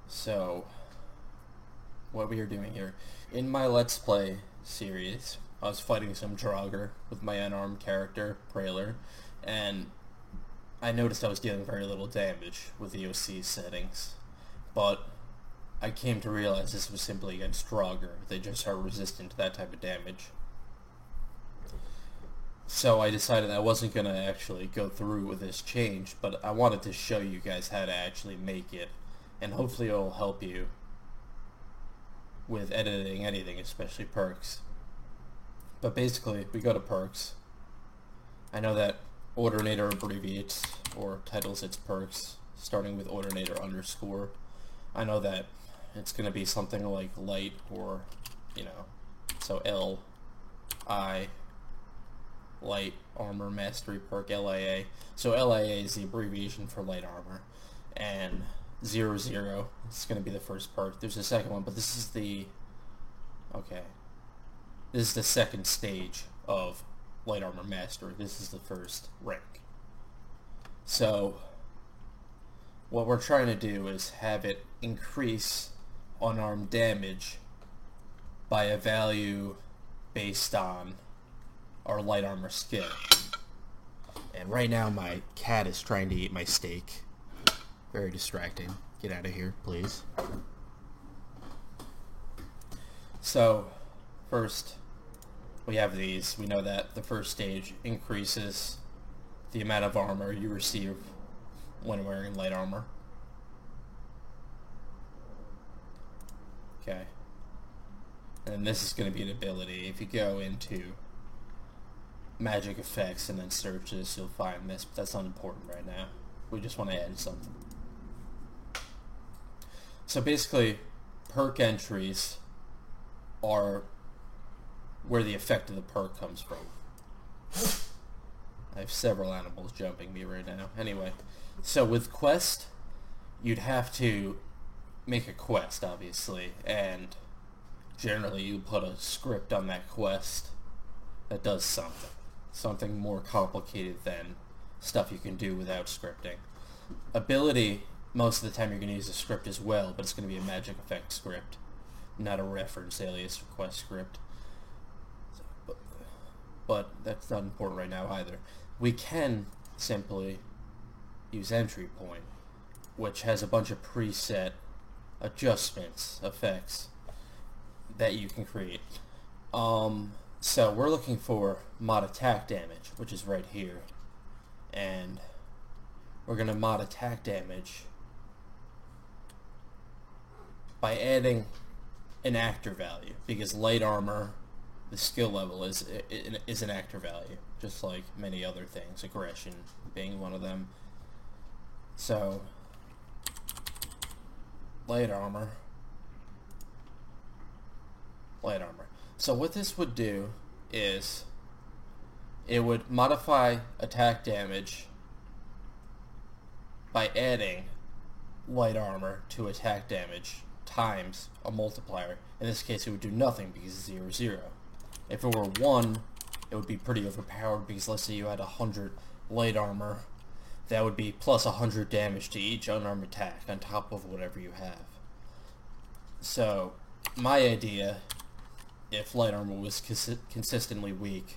So, what we are doing here. In my Let's Play series, I was fighting some Draugr with my unarmed character, Prailer, and I noticed I was dealing very little damage with the OC settings. But I came to realize this was simply against Draugr. They just are resistant to that type of damage. So I decided I wasn't going to actually go through with this change, but I wanted to show you guys how to actually make it, and hopefully it'll help you with editing anything, especially perks. But basically, we go to perks. I know that Ordinator abbreviates or titles its perks, starting with Ordinator underscore. I know that it's going to be something like light or, so L-I, light armor mastery perk, LIA. So LIA is the abbreviation for light armor. And 00 is going to be the first perk. There's a second one, but this is the second stage of light armor mastery. This is the first rank. So what we're trying to do is have it increase unarmed damage by a value based on our light armor skill. And right now my cat is trying to eat my steak. Very distracting. Get out of here, please. So, first, we have these. We know that the first stage increases the amount of armor you receive when wearing light armor. Okay. And this is going to be an ability. If you go into magic effects and then search this, you'll find this, but that's not important right now. We just want to add something. So basically, perk entries are where the effect of the perk comes from. I have several animals jumping me right now. Anyway, so with quest, you'd have to make a quest, obviously, and generally you put a script on that quest that does something more complicated than stuff you can do without scripting. Ability, most of the time you're going to use a script as well, but it's going to be a magic effect script, not a reference alias request script. But that's not important right now either. We can simply use entry point, which has a bunch of preset adjustments, effects that you can create. So we're looking for mod attack damage, which is right here, and we're going to mod attack damage by adding an actor value, because light armor, the skill level is an actor value, just like many other things, aggression being one of them. So light armor. So what this would do is it would modify attack damage by adding light armor to attack damage times a multiplier. In this case, it would do nothing because it's 0, 0. If it were 1, it would be pretty overpowered because let's say you had 100 light armor, that would be plus 100 damage to each unarmed attack on top of whatever you have. So my idea, if light armor was consistently weak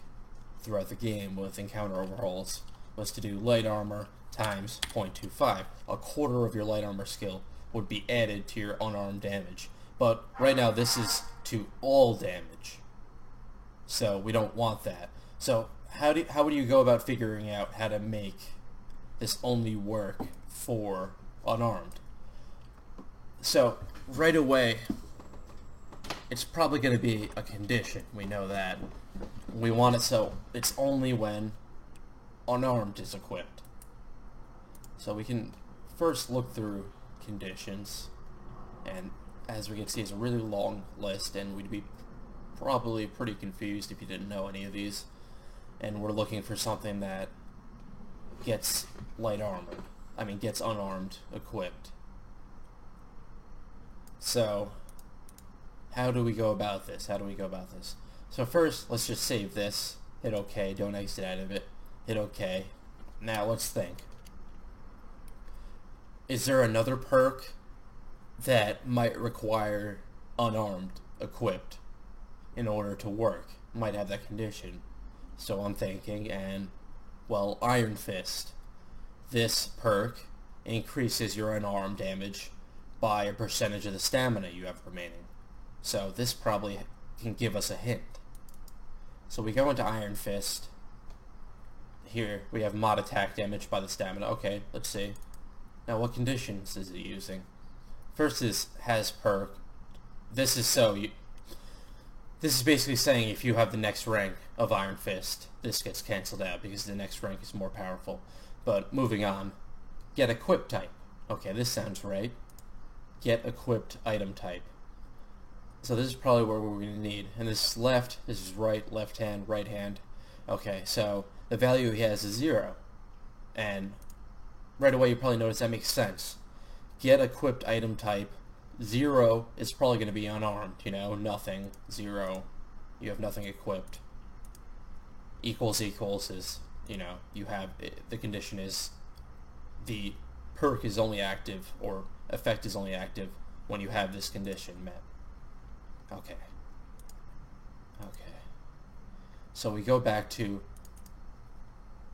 throughout the game with encounter overhauls, was to do light armor times 0.25. A quarter of your light armor skill would be added to your unarmed damage. But right now this is to all damage, so we don't want that. So how would you go about figuring out how to make this only work for unarmed? So right away, it's probably going to be a condition. We know that. We want it so it's only when unarmed is equipped. So we can first look through conditions, and as we can see, it's a really long list, and we'd be probably pretty confused if you didn't know any of these. And we're looking for something that gets gets unarmed equipped. So how do we go about this? So first, let's just save this, hit OK, don't exit out of it, hit OK. Now let's think. Is there another perk that might require unarmed equipped in order to work, might have that condition. So I'm thinking, well, Iron Fist. This perk increases your unarmed damage by a percentage of the stamina you have remaining. So this probably can give us a hint. So we go into Iron Fist. Here we have mod attack damage by the stamina. Okay, let's see. Now what conditions is it using? First is has perk. This is basically saying if you have the next rank of Iron Fist, this gets cancelled out because the next rank is more powerful. But moving on, get equipped type. Okay, this sounds right. Get equipped item type. So this is probably where we're going to need. And this is left, this is right, left hand, right hand. Okay, so the value he has is 0. And right away you probably notice that makes sense. Get equipped item type. 0 is probably going to be unarmed, nothing. 0, you have nothing equipped. Equals is, you have, the condition is the perk is only active, or effect is only active when you have this condition met. Okay. So we go back to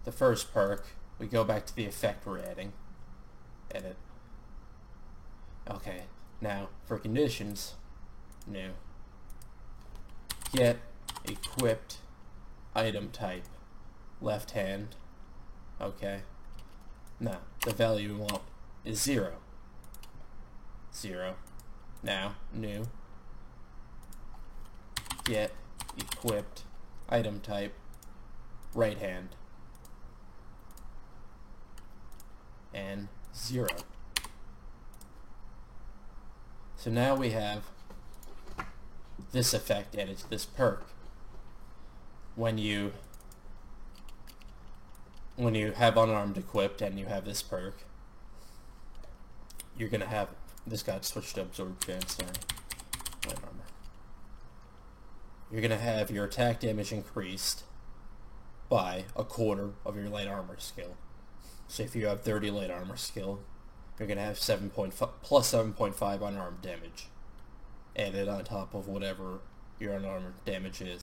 the first perk. We go back to the effect we're adding. Edit. Okay. Now, for conditions, new. Get equipped item type. Left hand. Okay. Now, the value we want is 0. 0. Now, new. Get equipped item type. Right hand. And 0. So now we have this effect added to this perk. When you have unarmed equipped and you have this perk, you're gonna have this got switched to absorb chance. Sorry, light armor. You're gonna have your attack damage increased by a quarter of your light armor skill. So if you have 30 light armor skill, you're going to have plus 7.5 unarmed damage added on top of whatever your unarmed damage is.